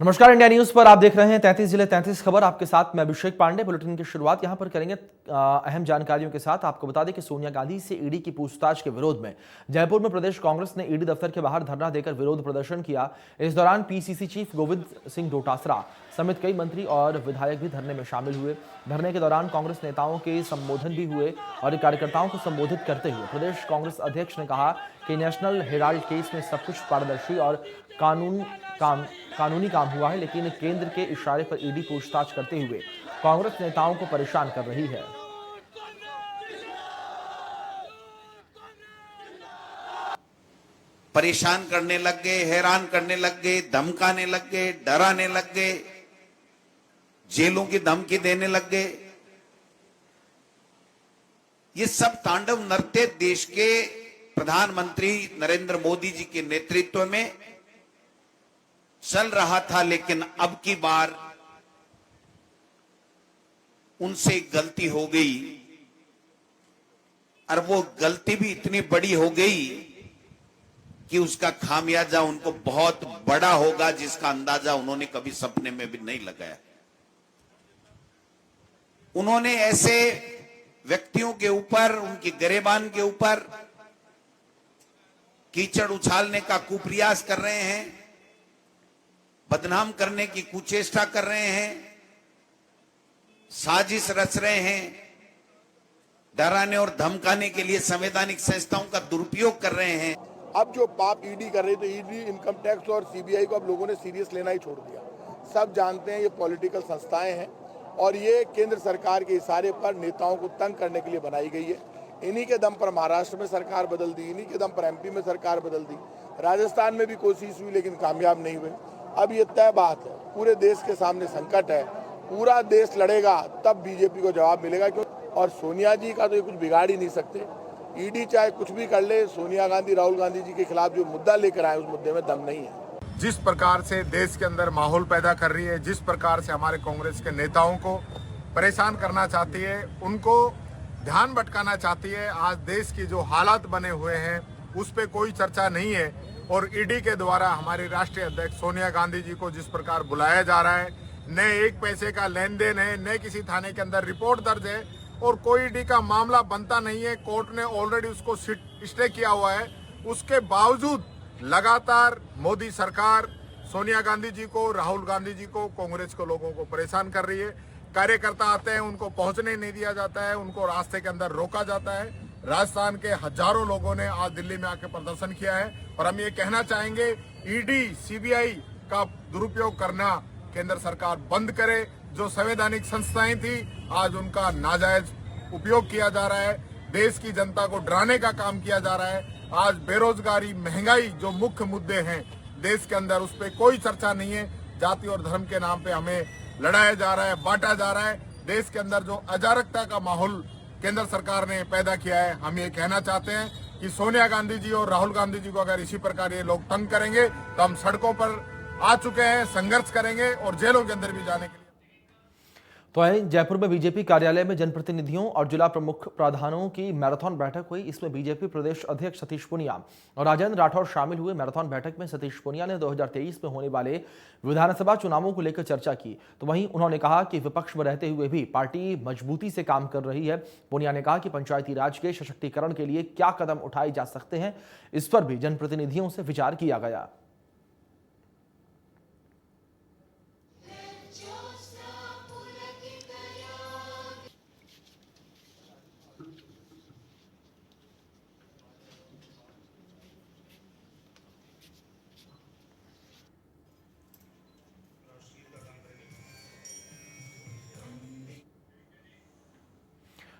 नमस्कार, India news पर आप देख रहे हैं 33 जिले 33 खबर। आपके साथ मैं अभिषेक पांडे। बुलेटिन की शुरुआत यहां पर करेंगे अहम जानकारियों के साथ। आपको बता दें कि सोनिया गांधी से ईडी की पूछताछ के विरोध में जयपुर में प्रदेश कांग्रेस ने ईडी दफ्तर के बाहर धरना देकर विरोध प्रदर्शन किया। इस दौरान पीसीसी चीफ गोविंद सिंह डोटासरा समेत कई मंत्री और विधायक भी धरने में शामिल हुए। धरने के दौरान कांग्रेस नेताओं के संबोधन भी हुए और कार्यकर्ताओं को संबोधित करते हुए प्रदेश कांग्रेस अध्यक्ष ने कहा कि नेशनल हेराल्ड केस में सब कुछ पारदर्शी और कानूनी काम हुआ है, लेकिन केंद्र के इशारे पर ईडी पूछताछ करते हुए कांग्रेस नेताओं को परेशान कर रही है। परेशान करने लग गए, हैरान करने लग गए, धमकाने लग गए, डराने लग गए, जेलों की धमकी देने लग गए। ये सब तांडव नृत्य देश के प्रधानमंत्री नरेंद्र मोदी जी के नेतृत्व में चल रहा था, लेकिन अब की बार उनसे गलती हो गई और वो गलती भी इतनी बड़ी हो गई कि उसका खामियाजा उनको बहुत बड़ा होगा, जिसका अंदाजा उन्होंने कभी सपने में भी नहीं लगाया। उन्होंने ऐसे व्यक्तियों के ऊपर, उनकी गिरेबान के ऊपर कीचड़ उछालने का कुप्रयास कर रहे हैं, बदनाम करने की कुचेष्टा कर रहे हैं, साजिश रच रहे हैं, डराने और धमकाने के लिए संवैधानिक संस्थाओं का दुरुपयोग कर रहे हैं। अब जो पाप ईडी कर रही, तो ईडी, इनकम टैक्स और सीबीआई को अब लोगों ने सीरियस लेना ही छोड़ दिया। सब जानते हैं ये पॉलिटिकल संस्थाएं हैं और ये केंद्र सरकार के इशारे पर नेताओं को तंग करने के लिए बनाई गई है। इन्हीं के दम पर महाराष्ट्र में सरकार बदल दी, इन्हीं के दम पर एमपी में सरकार बदल दी, राजस्थान में भी कोशिश हुई लेकिन कामयाब नहीं हुई। अब ये तय बात है, पूरे देश के सामने संकट है, पूरा देश लड़ेगा तब बीजेपी को जवाब मिलेगा। क्यों? और सोनिया जी का तो ये कुछ बिगाड़ ही नहीं सकते। ईडी चाहे कुछ भी कर ले, सोनिया गांधी, राहुल गांधी जी के खिलाफ जो मुद्दा लेकर आए उस मुद्दे में दम नहीं है। जिस प्रकार से देश के अंदर माहौल पैदा कर रही है, जिस प्रकार से हमारे कांग्रेस के नेताओं को परेशान करना चाहती है, उनको ध्यान भटकाना चाहती है, आज देश की जो हालात बने हुए हैं उस पर कोई चर्चा नहीं है। और ईडी के द्वारा हमारी राष्ट्रीय अध्यक्ष सोनिया गांधी जी को जिस प्रकार बुलाया जा रहा है, न एक पैसे का लेन देन है, न किसी थाने के अंदर रिपोर्ट दर्ज है और कोई ईडी का मामला बनता नहीं है। कोर्ट ने ऑलरेडी उसको स्टे किया हुआ है। उसके बावजूद लगातार मोदी सरकार सोनिया गांधी जी को, राहुल गांधी जी को, कांग्रेस को, लोगों को परेशान कर रही है। कार्यकर्ता आते हैं, उनको पहुंचने नहीं दिया जाता है, उनको रास्ते के अंदर रोका जाता है। राजस्थान के हजारों लोगों ने आज दिल्ली में आकर प्रदर्शन किया है और हम ये कहना चाहेंगे, ईडी, सीबीआई का दुरुपयोग करना केंद्र सरकार बंद करे। जो संवैधानिक संस्थाएं थी, आज उनका नाजायज उपयोग किया जा रहा है। देश की जनता को डराने का काम किया जा रहा है। आज बेरोजगारी, महंगाई जो मुख्य मुद्दे हैं देश के अंदर, उस पर कोई चर्चा नहीं है। जाति और धर्म के नाम पे हमें लड़ाया जा रहा है, बांटा जा रहा है। देश के अंदर जो अराजकता का माहौल केंद्र सरकार ने पैदा किया है, हम ये कहना चाहते हैं कि सोनिया गांधी जी और राहुल गांधी जी को अगर इसी प्रकार ये लोग तंग करेंगे तो हम सड़कों पर आ चुके हैं, संघर्ष करेंगे और जेलों के अंदर भी जाने के लिए। तो जयपुर में बीजेपी कार्यालय में जनप्रतिनिधियों और जिला प्रमुख प्रधानों की मैराथन बैठक हुई। इसमें बीजेपी प्रदेश अध्यक्ष सतीश पूनिया और राजेंद्र राठौर शामिल हुए। मैराथन बैठक में सतीश पूनिया ने 2023 में होने वाले विधानसभा चुनावों को लेकर चर्चा की, तो वहीं उन्होंने कहा कि विपक्ष में रहते हुए भी पार्टी मजबूती से काम कर रही है। पूनिया ने कहा कि पंचायती राज के सशक्तिकरण के लिए क्या कदम उठाए जा सकते हैं, इस पर भी जनप्रतिनिधियों से विचार किया गया।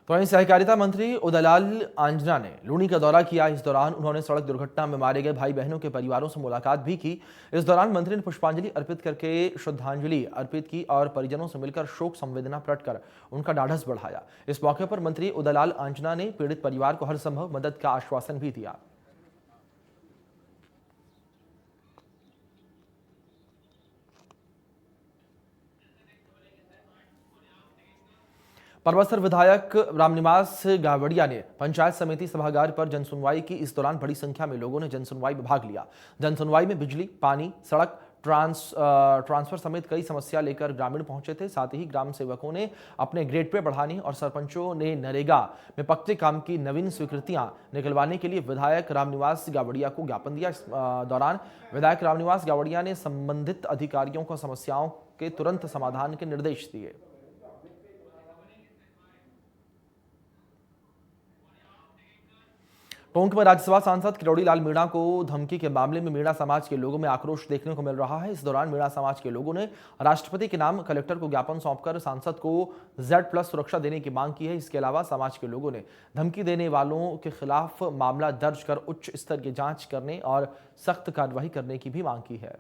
तो वहीं सहकारिता मंत्री उदयलाल आंजना ने लूनी का दौरा किया। इस दौरान उन्होंने सड़क दुर्घटना में मारे गए भाई बहनों के परिवारों से मुलाकात भी की। इस दौरान मंत्री ने पुष्पांजलि अर्पित करके श्रद्धांजलि अर्पित की और परिजनों से मिलकर शोक संवेदना प्रकट कर उनका ढाढ़स बढ़ाया। इस मौके पर मंत्री उदयलाल आंजना ने पीड़ित परिवार को हर संभव मदद का आश्वासन भी दिया। परबतसर विधायक रामनिवास गावड़िया ने पंचायत समिति सभागार पर जनसुनवाई की। इस दौरान बड़ी संख्या में लोगों ने जनसुनवाई में भाग लिया। जनसुनवाई में बिजली, पानी, सड़क, ट्रांसफर समेत कई समस्या लेकर ग्रामीण पहुंचे थे। साथ ही ग्राम सेवकों ने अपने ग्रेड पे बढ़ाने और सरपंचों ने नरेगा में पक्के काम की नवीन स्वीकृतियां निकलवाने के लिए विधायक रामनिवास गावड़िया को ज्ञापन दिया। इस दौरान विधायक रामनिवास गावड़िया ने संबंधित अधिकारियों को समस्याओं के तुरंत समाधान के निर्देश दिए। टोंक में राज्यसभा सांसद किरोड़ी लाल मीणा को धमकी के मामले में मीणा समाज के लोगों में आक्रोश देखने को मिल रहा है। इस दौरान मीणा समाज के लोगों ने राष्ट्रपति के नाम कलेक्टर को ज्ञापन सौंपकर सांसद को Z+ सुरक्षा देने की मांग की है। इसके अलावा समाज के लोगों ने धमकी देने वालों के खिलाफ मामला दर्ज कर उच्च स्तर की जांच करने और सख्त कार्रवाई करने की भी मांग की है।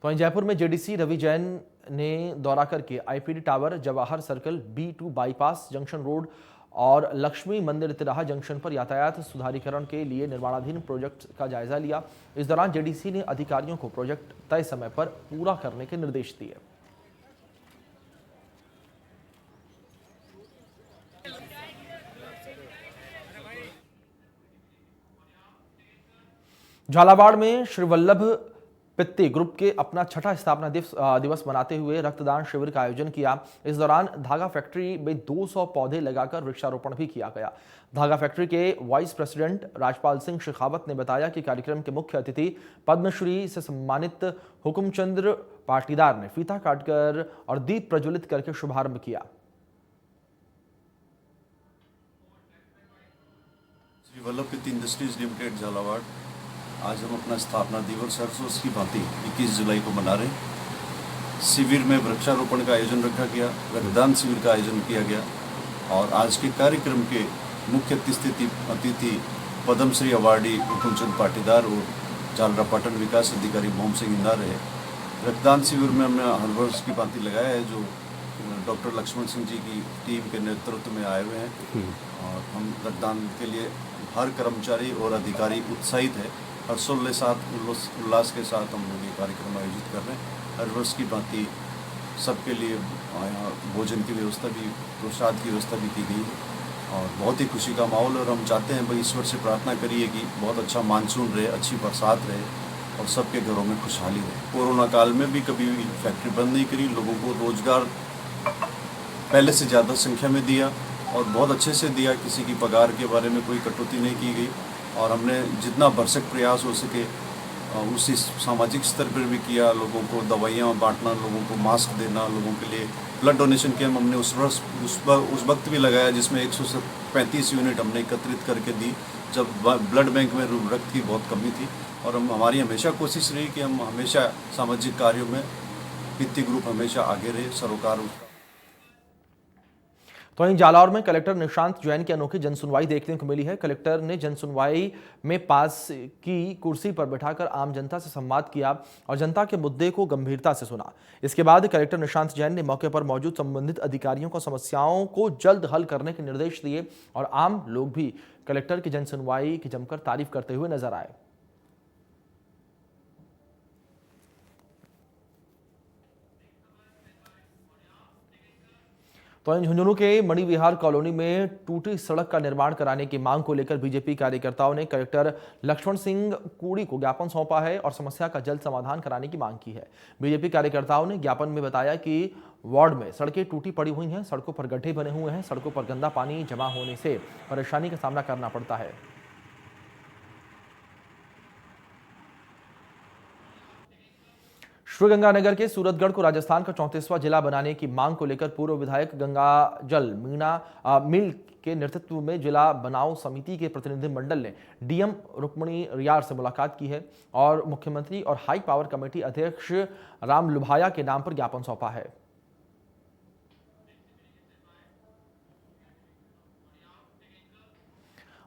तो वहीं जयपुर में जेडीसी रवि जैन ने दौरा करके IPD tower, Jawahar circle, B2 bypass junction road और लक्ष्मी मंदिर तिराहा जंक्शन पर यातायात सुधारीकरण के लिए निर्माणाधीन प्रोजेक्ट का जायजा लिया। इस दौरान जेडीसी ने अधिकारियों को प्रोजेक्ट तय समय पर पूरा करने के निर्देश दिए। झालावाड़ में श्री वल्लभ पित्ती ग्रुप के अपना छठा स्थापना दिवस मनाते हुए रक्तदान शिविर का आयोजन किया। इस दौरान धागा फैक्ट्री में 200 पौधे लगाकर वृक्षारोपण भी किया गया। धागा फैक्ट्री के वाइस प्रेसिडेंट राजपाल सिंह शेखावत ने बताया कि कार्यक्रम के मुख्य अतिथि पद्मश्री से सम्मानित हुकुमचंद्र पाटीदार ने फीता काटकर और दीप प्रज्वलित करके शुभारंभ किया। श्री वल्लभ पित्ती इंडस्ट्रीज लिमिटेड झालावाड़ आज हम अपना स्थापना दिवस हर वर्ष की भांति 21 जुलाई को मना रहे हैं। शिविर में वृक्षारोपण का आयोजन रखा गया, रक्तदान शिविर का आयोजन किया गया और आज के कार्यक्रम के मुख्य अतिथि पद्मश्री अवार्डी हुकुमचंद पाटीदार और झालरापाटन विकास अधिकारी मोहम्मद सिंह इंदार रहे। रक्तदान शिविर में हमने हर वर्ष की भांति लगाया है, जो डॉक्टर लक्ष्मण सिंह जी की टीम के नेतृत्व में आए हुए हैं और हम रक्तदान के लिए हर कर्मचारी और अधिकारी उत्साहित है। हर्षोल्लास उल्लास के साथ हम लोग ये कार्यक्रम आयोजित कर रहे हैं। हर वर्ष की भांति सबके लिए भोजन की व्यवस्था भी, प्रसाद की व्यवस्था भी की गई है और बहुत ही खुशी का माहौल। और हम चाहते हैं भाई ईश्वर से प्रार्थना करिए कि बहुत अच्छा मानसून रहे, अच्छी बरसात रहे और सबके घरों में खुशहाली रहे। कोरोना काल में भी कभी भी फैक्ट्री बंद नहीं करी, लोगों को रोजगार पहले से ज़्यादा संख्या में दिया और बहुत अच्छे से दिया। किसी की पगार के बारे में कोई कटौती नहीं की गई और हमने जितना भरसक प्रयास हो सके उसी सामाजिक स्तर पर भी किया। लोगों को दवाइयाँ बांटना, लोगों को मास्क देना, लोगों के लिए ब्लड डोनेशन कैंप हमने उस वक्त भी लगाया जिसमें 135 यूनिट हमने एकत्रित करके दी जब ब्लड बैंक में रक्त की बहुत कमी थी। और हमारी हमेशा कोशिश रही कि हम हमेशा सामाजिक कार्यों में पित्ती ग्रुप हमेशा आगे रहे, सरोकार। तो वहीं जालौर में कलेक्टर निशांत जैन की अनोखी जनसुनवाई देखने को मिली है। कलेक्टर ने जनसुनवाई में पास की कुर्सी पर बैठाकर आम जनता से संवाद किया और जनता के मुद्दे को गंभीरता से सुना। इसके बाद कलेक्टर निशांत जैन ने मौके पर मौजूद संबंधित अधिकारियों को समस्याओं को जल्द हल करने के निर्देश दिए और आम लोग भी कलेक्टर की जनसुनवाई की जमकर तारीफ करते हुए नजर आए। तो झुंझुनू के मणिविहार कॉलोनी में टूटी सड़क का निर्माण कराने की मांग को लेकर बीजेपी कार्यकर्ताओं ने कलेक्टर लक्ष्मण सिंह कूड़ी को ज्ञापन सौंपा है और समस्या का जल्द समाधान कराने की मांग की है। बीजेपी कार्यकर्ताओं ने ज्ञापन में बताया कि वार्ड में सड़कें टूटी पड़ी हुई हैं, सड़कों पर गड्ढे बने हुए हैं, सड़कों पर गंदा पानी जमा होने से परेशानी का सामना करना पड़ता है। श्रीगंगानगर के सूरतगढ़ को राजस्थान का 34वां जिला बनाने की मांग को लेकर पूर्व विधायक गंगाजल मिल के नेतृत्व में जिला बनाओ समिति के प्रतिनिधिमंडल ने डीएम रुक्मणी रियार से मुलाकात की है और मुख्यमंत्री और हाई पावर कमेटी अध्यक्ष राम लुभाया के नाम पर ज्ञापन सौंपा है।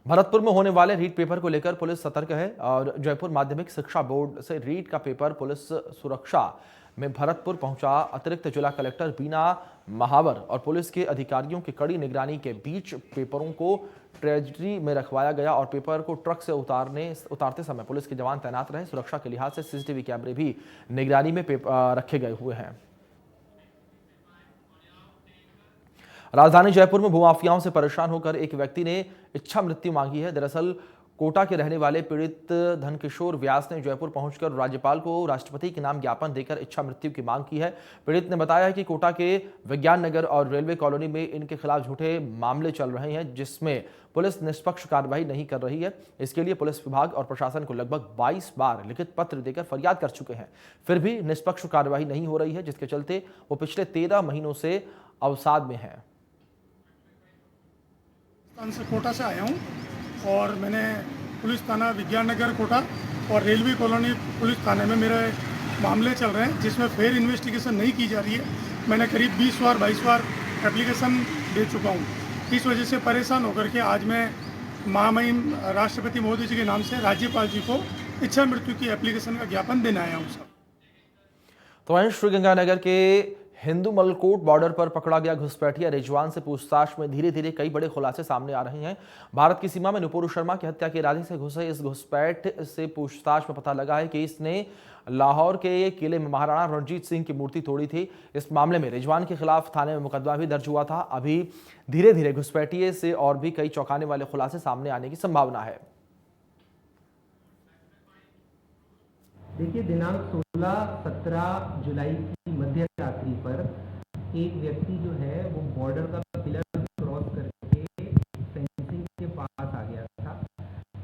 भरतपुर में होने वाले रीट पेपर को लेकर पुलिस सतर्क है और जयपुर माध्यमिक शिक्षा बोर्ड से रीट का पेपर पुलिस सुरक्षा में भरतपुर पहुंचा। अतिरिक्त जिला कलेक्टर बीना महावर और पुलिस के अधिकारियों की कड़ी निगरानी के बीच पेपरों को ट्रेजरी में रखवाया गया और पेपर को ट्रक से उतारते समय पुलिस के जवान तैनात रहे। सुरक्षा के लिहाज से सीसीटीवी कैमरे भी निगरानी में रखे गए हुए हैं। राजधानी जयपुर में भूमाफियाओं से परेशान होकर एक व्यक्ति ने इच्छा मृत्यु मांगी है। दरअसल कोटा के रहने वाले पीड़ित धनकिशोर व्यास ने जयपुर पहुंचकर राज्यपाल को राष्ट्रपति के नाम ज्ञापन देकर इच्छा मृत्यु की मांग की है। पीड़ित ने बताया है कि कोटा के विज्ञान नगर और रेलवे कॉलोनी में इनके खिलाफ झूठे मामले चल रहे हैं, जिसमें पुलिस निष्पक्ष कार्रवाई नहीं कर रही है। इसके लिए पुलिस विभाग और प्रशासन को लगभग 22 बार लिखित पत्र देकर फरियाद कर चुके हैं, फिर भी निष्पक्ष कार्रवाई नहीं हो रही है, जिसके चलते वो पिछले 13 महीनों से अवसाद में हैं। कोटा से आया हूँ और मैंने पुलिस थाना विज्ञान नगर कोटा और रेलवे कॉलोनी पुलिस थाने में मेरे मामले चल रहे हैं, जिसमें फेयर इन्वेस्टिगेशन नहीं की जा रही है। मैंने करीब 20 बार 22 बार एप्लीकेशन दे चुका हूँ। इस वजह से परेशान होकर के आज मैं महामहिम राष्ट्रपति मोदी जी के नाम से राज्यपाल जी को इच्छा मृत्यु की एप्लीकेशन का ज्ञापन देने आया हूँ। तो वहीं श्रीगंगानगर के हिंदू मलकोट बॉर्डर पर पकड़ा गया घुसपैठिया रिजवान से पूछताछ में धीरे धीरे कई बड़े खुलासे सामने आ रहे हैं। भारत की सीमा में नुपुर शर्मा की हत्या के इरादे से घुसे इस घुसपैठ से पूछताछ में पता लगा है कि इसने लाहौर के किले में महाराणा रणजीत सिंह की मूर्ति तोड़ी थी। इस मामले में रिजवान के खिलाफ थाने में मुकदमा भी दर्ज हुआ था। अभी धीरे धीरे घुसपैठिए से और भी कई चौंकाने वाले खुलासे सामने आने की संभावना है। देखिए, दिनांक 16-17 जुलाई की मध्य रात्रि पर एक व्यक्ति जो है वो बॉर्डर का पिलर क्रॉस करके फेंसिंग के पास आ गया था,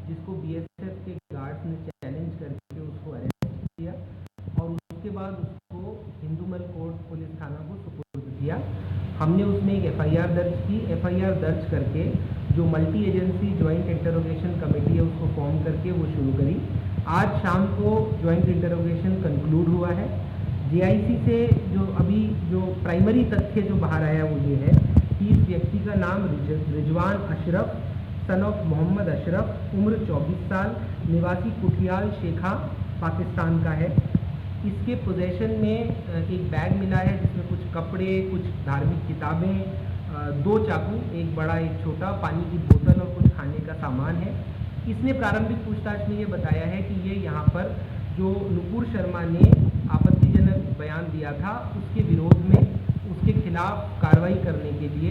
जिसको बीएसएफ के गार्ड्स ने चैलेंज करके उसको अरेस्ट किया और उसके बाद उसको हिंदूमल कोर्ट पुलिस थाना को सुपुर्द किया। हमने उसमें एक एफआईआर दर्ज की। एफआईआर दर्ज करके जो multi agency joint interrogation committee है उसको फॉर्म करके वो शुरू करी। आज शाम को ज्वाइंट इंटरोगेशन कंक्लूड हुआ है। जीआईसी से जो प्राइमरी तथ्य जो बाहर आया वो ये है कि इस व्यक्ति का नाम रिजवान अशरफ सन ऑफ मोहम्मद अशरफ, उम्र 24 साल, निवासी कुठियाल शेखा पाकिस्तान का है। इसके पोजेशन में एक बैग मिला है जिसमें कुछ कपड़े, कुछ धार्मिक किताबें, 2 चाकू, एक बड़ा एक छोटा, पानी की बोतल और कुछ खाने का सामान है। इसने प्रारंभिक पूछताछ में ये बताया है कि ये यहाँ पर जो नुपुर शर्मा ने आपत्तिजनक बयान दिया था उसके विरोध में उसके खिलाफ कार्रवाई करने के लिए।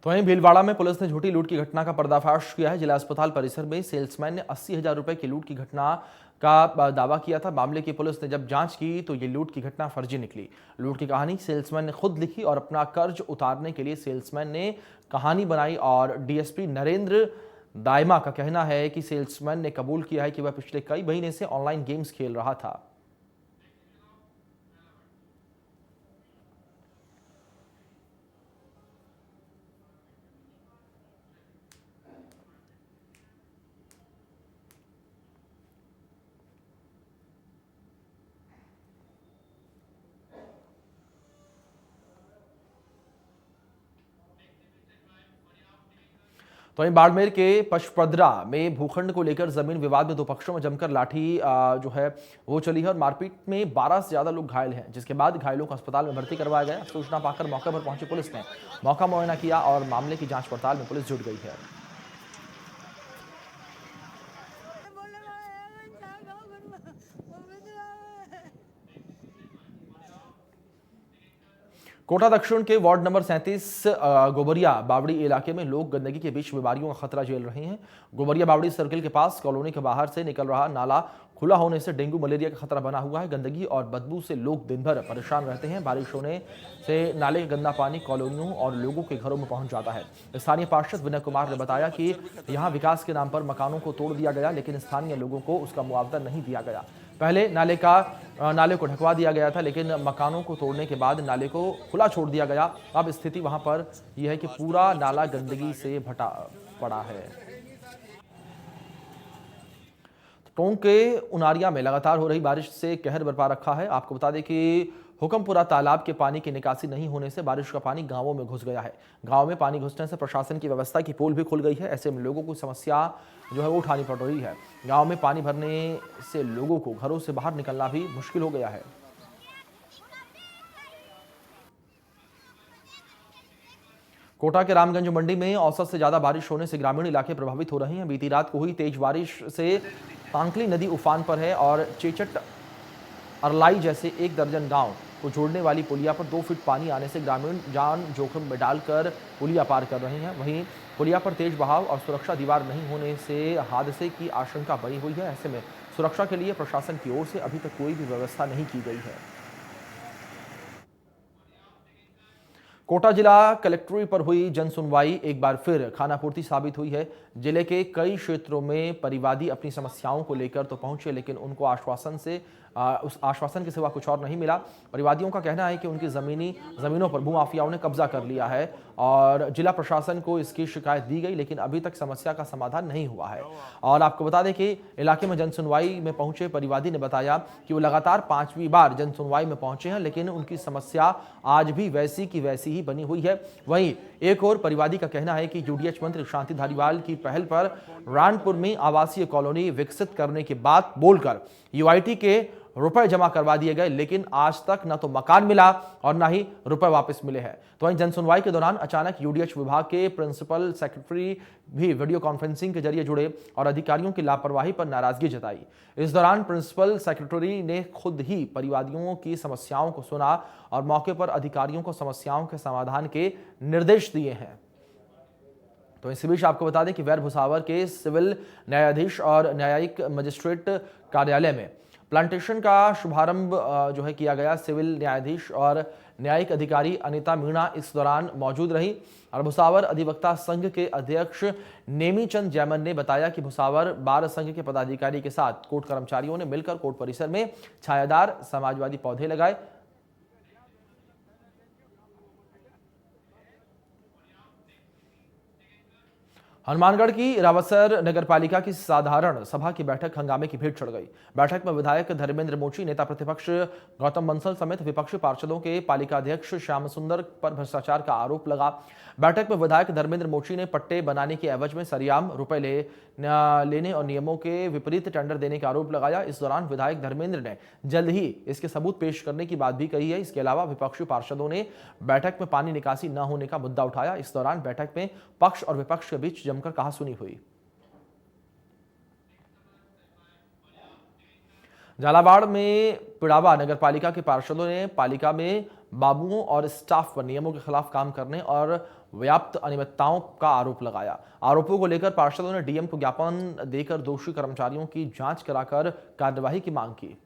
तो वहीं भीलवाड़ा में पुलिस ने झूठी लूट की घटना का पर्दाफाश किया है। जिला अस्पताल परिसर में सेल्समैन ने 80,000 रुपए की लूट की घटना का दावा किया था। मामले की पुलिस ने जब जांच की तो ये लूट की घटना फर्जी निकली। लूट की कहानी सेल्समैन ने खुद लिखी और अपना कर्ज उतारने के लिए सेल्समैन ने कहानी बनाई और डीएसपी नरेंद्र दायमा का कहना है कि सेल्समैन ने कबूल किया है कि वह पिछले कई महीने से ऑनलाइन गेम्स खेल रहा था। तो वहीं बाड़मेर के पचपदरा में भूखंड को लेकर जमीन विवाद में 2 पक्षों में जमकर लाठी जो है वो चली है और मारपीट में 12 से ज्यादा लोग घायल हैं, जिसके बाद घायलों को अस्पताल में भर्ती करवाया गया। सूचना पाकर मौके पर पहुंची पुलिस ने मौका मुआयना किया और मामले की जांच पड़ताल में पुलिस जुट गई है। कोटा दक्षिण के वार्ड नंबर 37 गोबरिया बावड़ी इलाके में लोग गंदगी के बीच बीमारियों का खतरा झेल रहे हैं। गोबरिया बावड़ी सर्किल के पास कॉलोनी के बाहर से निकल रहा नाला खुला होने से डेंगू मलेरिया का खतरा बना हुआ है। गंदगी और बदबू से लोग दिन भर परेशान रहते हैं। बारिश होने से नाले का गंदा पानी कॉलोनियों और लोगों के घरों में पहुंच जाता है। स्थानीय पार्षद विनय कुमार ने बताया कि यहाँ विकास के नाम पर मकानों को तोड़ दिया गया, लेकिन स्थानीय लोगों को उसका मुआवजा नहीं दिया गया। पहले नाले को ढकवा दिया गया था, लेकिन मकानों को तोड़ने के बाद नाले को खुला छोड़ दिया गया। अब स्थिति वहां पर यह है कि पूरा नाला गंदगी से भटा पड़ा है। टोंक के उनारिया में लगातार हो रही बारिश से कहर बरपा रखा है। आपको बता दें कि हुक्मपुरा तालाब के पानी की निकासी नहीं होने से बारिश का पानी गांवों में घुस गया है। गांव में पानी घुसने से प्रशासन की व्यवस्था की पोल भी खुल गई है। ऐसे में लोगों को समस्या जो है वो उठानी पड़ रही है। गांव में पानी भरने से लोगों को घरों से बाहर निकलना भी मुश्किल हो गया है। कोटा के रामगंज मंडी में औसत से ज्यादा बारिश होने से ग्रामीण इलाके प्रभावित हो रहे हैं। बीती रात को हुई तेज बारिश से कांकली नदी उफान पर है और चेचट अरलाई जैसे 1 दर्जन गांव को जोड़ने वाली पुलिया पर 2 फीट पानी आने से ग्रामीण जान जोखिम में डालकर पुलिया पार कर रहे हैं। वहीं पुलिया पर तेज बहाव और सुरक्षा दीवार नहीं होने से हादसे की आशंका बनी हुई है। ऐसे में सुरक्षा के लिए प्रशासन की ओर से अभी तक कोई भी व्यवस्था नहीं की गई है। कोटा जिला कलेक्ट्रेट पर हुई जन सुनवाई एक बार फिर खानापूर्ति साबित हुई है। जिले के कई क्षेत्रों में परिवादी अपनी समस्याओं को लेकर तो पहुंचे, लेकिन उनको उस आश्वासन के सिवा कुछ और नहीं मिला। परिवादियों का कहना है कि उनकी जमीनों पर भूमाफियाओं ने कब्जा कर लिया है और जिला प्रशासन को इसकी शिकायत दी गई, लेकिन अभी तक समस्या का समाधान नहीं हुआ है। और आपको बता दें कि इलाके में जन सुनवाई में पहुंचे परिवादी ने बताया कि वो लगातार 5वीं बार जन सुनवाई में पहुंचे हैं, लेकिन उनकी समस्या आज भी वैसी की वैसी ही बनी हुई है। वहीं एक और परिवादी का कहना है कि यूडीएच मंत्री शांति धारीवाल की पहल पर रानपुर में आवासीय कॉलोनी विकसित करने की बात बोलकर यूआईटी के रुपए जमा करवा दिए गए, लेकिन आज तक न तो मकान मिला और न ही रुपए वापस मिले हैं। तो वहीं जनसुनवाई के दौरान अचानक यूडीएच विभाग के प्रिंसिपल सेक्रेटरी भी वीडियो कॉन्फ्रेंसिंग के जरिए जुड़े और अधिकारियों की लापरवाही पर नाराजगी जताई। इस दौरान प्रिंसिपल सेक्रेटरी ने खुद ही परिवादियों की समस्याओं को सुना और मौके पर अधिकारियों को समस्याओं के समाधान के निर्देश दिए हैं। तो इसी बीच आपको बता दें कि वैर भुसावर के सिविल न्यायाधीश और न्यायिक मजिस्ट्रेट कार्यालय में प्लांटेशन का शुभारंभ किया गया। सिविल न्यायाधीश और न्यायिक अधिकारी अनिता मीणा इस दौरान मौजूद रही और भुसावर अधिवक्ता संघ के अध्यक्ष नेमीचंद जैमन ने बताया कि भुसावर बार संघ के पदाधिकारी के साथ कोर्ट कर्मचारियों ने मिलकर कोर्ट परिसर में छायादार समाजवादी पौधे लगाए। हनुमानगढ़ की रावतसर नगरपालिका की साधारण सभा की बैठक हंगामे की भेंट चढ़ गई। बैठक में विधायक धर्मेंद्र मोची, नेता प्रतिपक्ष गौतम बंसल समेत विपक्षी पार्षदों के पालिका अध्यक्ष श्याम सुंदर पर भ्रष्टाचार का आरोप लगा। बैठक में विधायक धर्मेंद्र मोची ने पट्टे बनाने के एवज में सरेआम रुपए लेने और नियमों के विपरीत टेंडर देने का आरोप लगाया। इस दौरान विधायक धर्मेंद्र ने जल्द ही इसके सबूत पेश करने की बात भी कही है। इसके अलावा विपक्षी पार्षदों ने बैठक में पानी निकासी न होने का मुद्दा उठाया। इस दौरान बैठक में पक्ष और विपक्ष के बीच जमकर कहासुनी हुई। झालावाड़ में पिड़ावा नगरपालिका के पार्षदों ने पालिका में बाबुओं और स्टाफ पर नियमों के खिलाफ काम करने और व्याप्त अनियमितताओं का आरोप लगाया। आरोपों को लेकर पार्षदों ने डीएम को ज्ञापन देकर दोषी कर्मचारियों की जांच कराकर कार्यवाही की मांग की।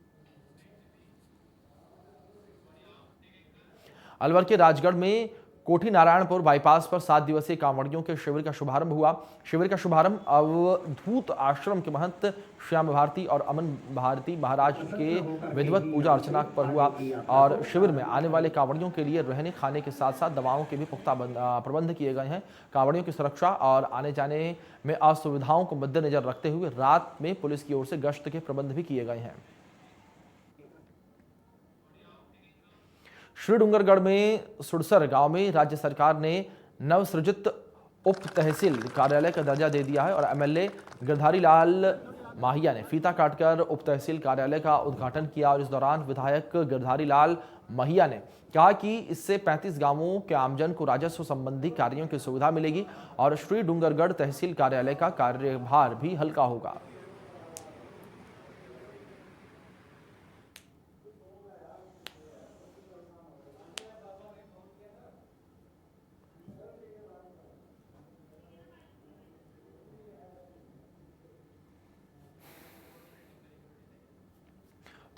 अलवर के राजगढ़ में कोठी नारायणपुर बाईपास पर 7 दिवसीय कांवड़ियों के शिविर का शुभारंभ हुआ। शिविर का शुभारंभ अवधूत आश्रम के महंत श्याम भारती और अमन भारती महाराज के विधिवत पूजा अर्चना पर हुआ और शिविर में आने वाले कांवड़ियों के लिए रहने खाने के साथ साथ दवाओं के भी पुख्ता प्रबंध किए गए हैं। कांवड़ियों की सुरक्षा और आने जाने में असुविधाओं को मद्देनजर रखते हुए रात में पुलिस की ओर से गश्त के प्रबंध भी किए गए हैं। श्री डूंगरगढ़ में सुड़सर गांव में राज्य सरकार ने नवसृजित उप तहसील कार्यालय का दर्जा दे दिया है और एमएलए गिरधारी लाल माहिया ने फीता काटकर उप तहसील कार्यालय का उद्घाटन किया। और इस दौरान विधायक गिरधारी लाल माहिया ने कहा कि इससे 35 गांवों के आमजन को राजस्व संबंधी कार्यों की सुविधा मिलेगी और श्री डूंगरगढ़ तहसील कार्यालय का कार्यभार भी हल्का होगा।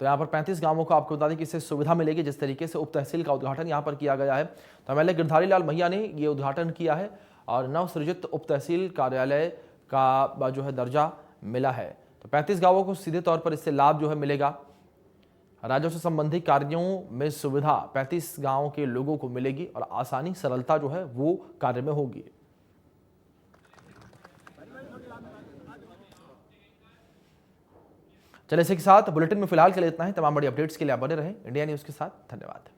तो यहाँ पर 35 गांवों को आपको बता दें कि इससे सुविधा मिलेगी। जिस तरीके से उप तहसील का उद्घाटन यहाँ पर किया गया है, तो एमएलए गिरधारी लाल मैया ने ये उद्घाटन किया है और नवसृजित उप तहसील कार्यालय का दर्जा मिला है। तो 35 गांवों को सीधे तौर पर इससे लाभ मिलेगा। राजस्व संबंधी कार्यों में सुविधा 35 गांवों के लोगों को मिलेगी और आसानी सरलता वो कार्य में होगी। चलिए इसी के साथ बुलेटिन में फिलहाल के लिए इतना ही। तमाम बड़ी अपडेट्स के लिए आप बने रहें इंडिया न्यूज के साथ। धन्यवाद।